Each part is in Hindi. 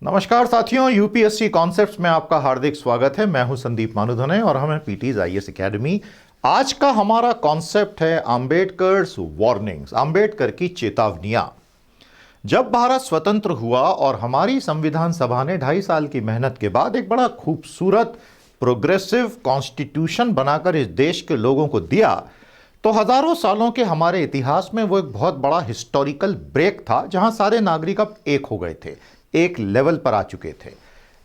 नमस्कार साथियों, यूपीएससी कॉन्सेप्ट्स में आपका हार्दिक स्वागत है। मैं हूं संदीप मानुधने और हम हैं पीटीज आईएएस एकेडमी। आज का हमारा कॉन्सेप्ट है अंबेडकर्स वार्निंग्स, अंबेडकर की चेतावनियां। जब भारत स्वतंत्र हुआ और हमारी संविधान सभा ने 2.5 साल की मेहनत के बाद एक बड़ा खूबसूरत प्रोग्रेसिव कॉन्स्टिट्यूशन बनाकर इस देश के लोगों को दिया, तो हजारों सालों के हमारे इतिहास में वो एक बहुत बड़ा हिस्टोरिकल ब्रेक था, जहां सारे नागरिक अब एक हो गए थे, एक लेवल पर आ चुके थे।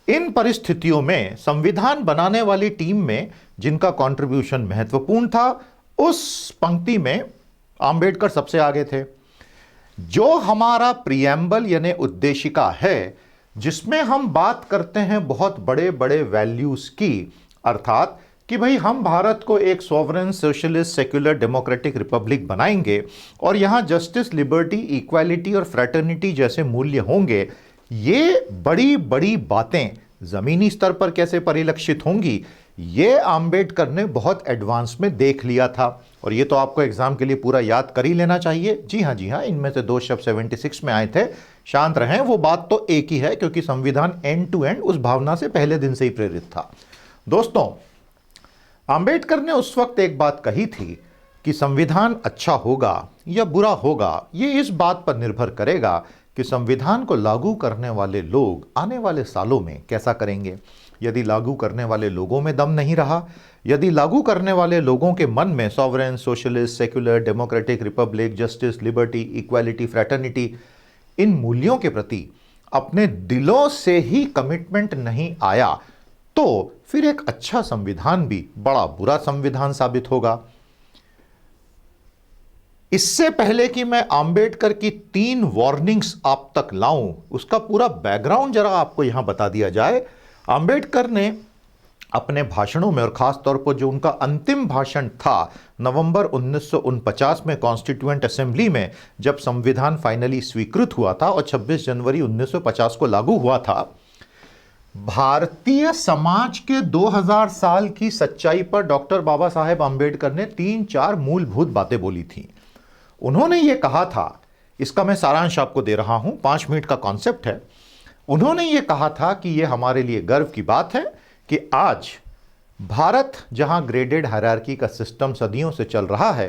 इन परिस्थितियों में संविधान बनाने वाली टीम में जिनका कंट्रीब्यूशन महत्वपूर्ण था, उस पंक्ति में अंबेडकर सबसे आगे थे। जो हमारा प्रियम्बल यानी उद्देशिका है, जिसमें हम बात करते हैं बहुत बड़े बड़े वैल्यूज की, अर्थात कि भाई हम भारत को एक sovereign socialist secular democratic Republic बनाएंगे और यहां जस्टिस, लिबर्टी, इक्वालिटी और फ्रेटर्निटी जैसे मूल्य होंगे। ये बड़ी बड़ी बातें जमीनी स्तर पर कैसे परिलक्षित होंगी, ये अंबेडकर ने बहुत एडवांस में देख लिया था। और ये तो आपको एग्जाम के लिए पूरा याद कर ही लेना चाहिए। जी हाँ, इनमें से 2 शब्द 76 में आए थे। शांत रहें, वो बात तो एक ही है, क्योंकि संविधान एंड टू एंड उस भावना से पहले दिन से ही प्रेरित था। दोस्तों, अंबेडकर ने उस वक्त एक बात कही थी कि संविधान अच्छा होगा या बुरा होगा, ये इस बात पर निर्भर करेगा कि संविधान को लागू करने वाले लोग आने वाले सालों में कैसा करेंगे। यदि लागू करने वाले लोगों में दम नहीं रहा, यदि लागू करने वाले लोगों के मन में sovereign, socialist, secular, democratic republic, justice, liberty, equality, fraternity, इन मूल्यों के प्रति अपने दिलों से ही कमिटमेंट नहीं आया, तो फिर एक अच्छा संविधान भी बड़ा बुरा संविधान साबित होगा। इससे पहले कि मैं अंबेडकर की 3 वार्निंग्स आप तक लाऊं, उसका पूरा बैकग्राउंड जरा आपको यहां बता दिया जाए। अंबेडकर ने अपने भाषणों में, और खास तौर पर जो उनका अंतिम भाषण था नवंबर 1949 में कॉन्स्टिट्यूएंट असेंबली में, जब संविधान फाइनली स्वीकृत हुआ था और 26 जनवरी 1950 को लागू हुआ था, भारतीय समाज के 2000 साल की सच्चाई पर डॉक्टर बाबा साहेब अंबेडकर ने 3-4 मूलभूत बातें बोली थी। उन्होंने ये कहा था, इसका मैं सारांश आपको दे रहा हूं, 5 मिनट का कॉन्सेप्ट है। उन्होंने ये कहा था कि ये हमारे लिए गर्व की बात है कि आज भारत, जहां ग्रेडेड हायरार्की का सिस्टम सदियों से चल रहा है,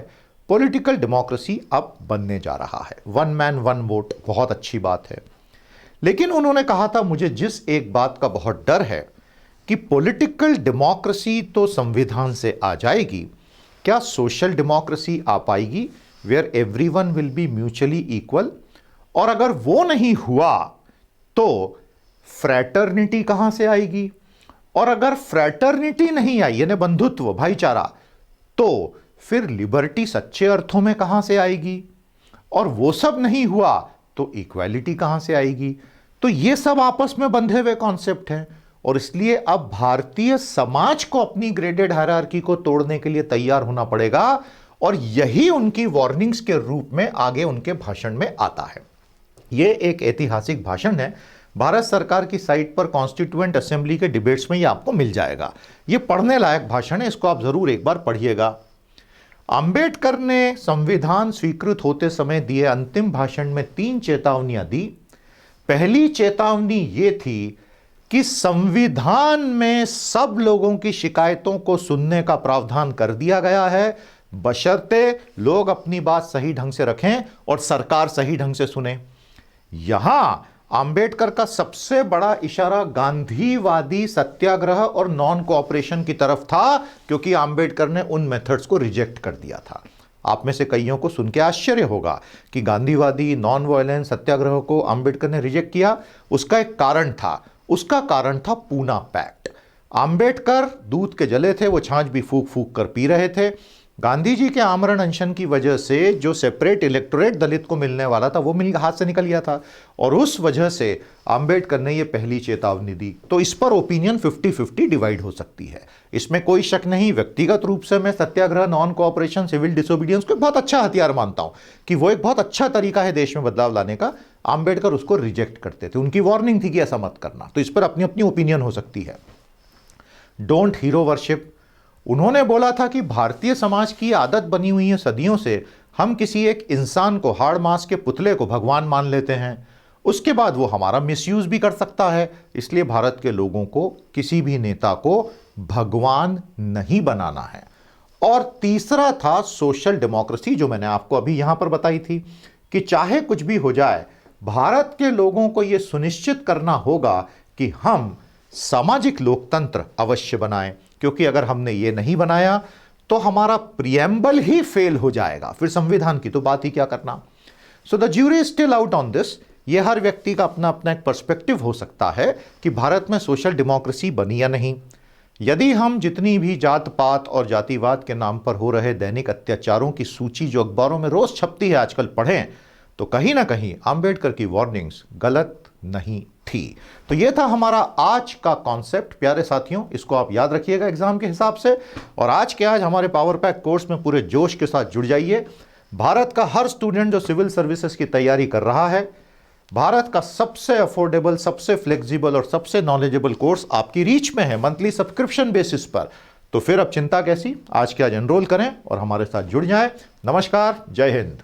पॉलिटिकल डेमोक्रेसी अब बनने जा रहा है। 1 मैन 1 वोट, बहुत अच्छी बात है। लेकिन उन्होंने कहा था, मुझे जिस एक बात का बहुत डर है कि पॉलिटिकल डेमोक्रेसी तो संविधान से आ जाएगी, क्या सोशल डेमोक्रेसी आ पाएगी where everyone will be mutually equal? और अगर वो नहीं हुआ तो फ्रैटर्निटी कहां से आएगी? और अगर फ्रैटर्निटी नहीं आई, यानी बंधुत्व, भाईचारा, तो फिर लिबर्टी सच्चे अर्थों में कहां से आएगी? और वो सब नहीं हुआ तो इक्वालिटी कहां से आएगी? तो ये सब आपस में बंधे हुए कॉन्सेप्ट हैं, और इसलिए अब भारतीय समाज को अपनी ग्रेडेड हायरार्की को तोड़ने के लिए तैयार होना पड़ेगा। और यही उनकी वार्निंग्स के रूप में आगे उनके भाषण में आता है। यह एक ऐतिहासिक भाषण है। भारत सरकार की साइट पर कॉन्स्टिट्यूएंट असेंबली के डिबेट्स में यह आपको मिल जाएगा। यह पढ़ने लायक भाषण है, इसको आप जरूर एक बार पढ़िएगा। अंबेडकर ने संविधान स्वीकृत होते समय दिए अंतिम भाषण में 3 चेतावनियां दी। पहली चेतावनी यह थी कि संविधान में सब लोगों की शिकायतों को सुनने का प्रावधान कर दिया गया है, बशर्ते लोग अपनी बात सही ढंग से रखें और सरकार सही ढंग से सुने। यहां अंबेडकर का सबसे बड़ा इशारा गांधीवादी सत्याग्रह और नॉन कोऑपरेशन की तरफ था, क्योंकि अंबेडकर ने उन मेथड्स को रिजेक्ट कर दिया था। आप में से कईयों को सुन के आश्चर्य होगा कि गांधीवादी नॉन वायलेंस सत्याग्रह को अंबेडकर ने रिजेक्ट किया। उसका एक कारण था, उसका कारण था पूना पैक्ट। अंबेडकर दूध के जले थे, वो छाछ भी फूक फूक कर पी रहे थे। गांधी जी के आमरण अनशन की वजह से जो सेपरेट इलेक्टोरेट दलित को मिलने वाला था, वो हाथ से निकल गया था, और उस वजह से अंबेडकर ने ये पहली चेतावनी दी। तो इस पर ओपिनियन 50-50 डिवाइड हो सकती है, इसमें कोई शक नहीं। व्यक्तिगत रूप से मैं सत्याग्रह, नॉन कोऑपरेशन, सिविल डिसोबीडियंस को बहुत अच्छा हथियार मानता हूं कि वो एक बहुत अच्छा तरीका है देश में बदलाव लाने का। अंबेडकर उसको रिजेक्ट करते थे, उनकी वार्निंग थी कि ऐसा मत करना। तो इस पर अपनी अपनी ओपिनियन हो सकती है। डोंट हीरो वर्शिप, उन्होंने बोला था कि भारतीय समाज की आदत बनी हुई है सदियों से, हम किसी एक इंसान को, हाड़ मांस के पुतले को भगवान मान लेते हैं, उसके बाद वो हमारा मिसयूज भी कर सकता है। इसलिए भारत के लोगों को किसी भी नेता को भगवान नहीं बनाना है। और तीसरा था सोशल डेमोक्रेसी, जो मैंने आपको अभी यहां पर बताई थी कि चाहे कुछ भी हो जाए, भारत के लोगों को यह सुनिश्चित करना होगा कि हम सामाजिक लोकतंत्र अवश्य बनाएं, क्योंकि अगर हमने ये नहीं बनाया तो हमारा प्रियम्बल ही फेल हो जाएगा, फिर संविधान की तो बात ही क्या करना। So the jury is still out on this. ये हर व्यक्ति का अपना अपना एक पर्सपेक्टिव हो सकता है कि भारत में सोशल डेमोक्रेसी बनी या नहीं। यदि हम जितनी भी जात पात और जातिवाद के नाम पर हो रहे दैनिक अत्याचारों की सूची जो अखबारों में रोज छपती है आजकल पढ़ें, तो कहीं ना कहीं अंबेडकर की वार्निंग्स गलत नहीं थी। तो यह था हमारा आज का कॉन्सेप्ट। प्यारे साथियों, इसको आप याद रखिएगा एग्जाम के हिसाब से। और आज के आज हमारे पावर पैक कोर्स में पूरे जोश के साथ जुड़ जाइए। भारत का हर स्टूडेंट जो सिविल सर्विसेज की तैयारी कर रहा है, भारत का सबसे अफोर्डेबल, सबसे फ्लेक्सिबल और सबसे नॉलेजेबल कोर्स आपकी रीच में है मंथली सब्सक्रिप्शन बेसिस पर। तो फिर अब चिंता कैसी, आज के आज एनरोल करें और हमारे साथ जुड़ जाएं। नमस्कार, जय हिंद।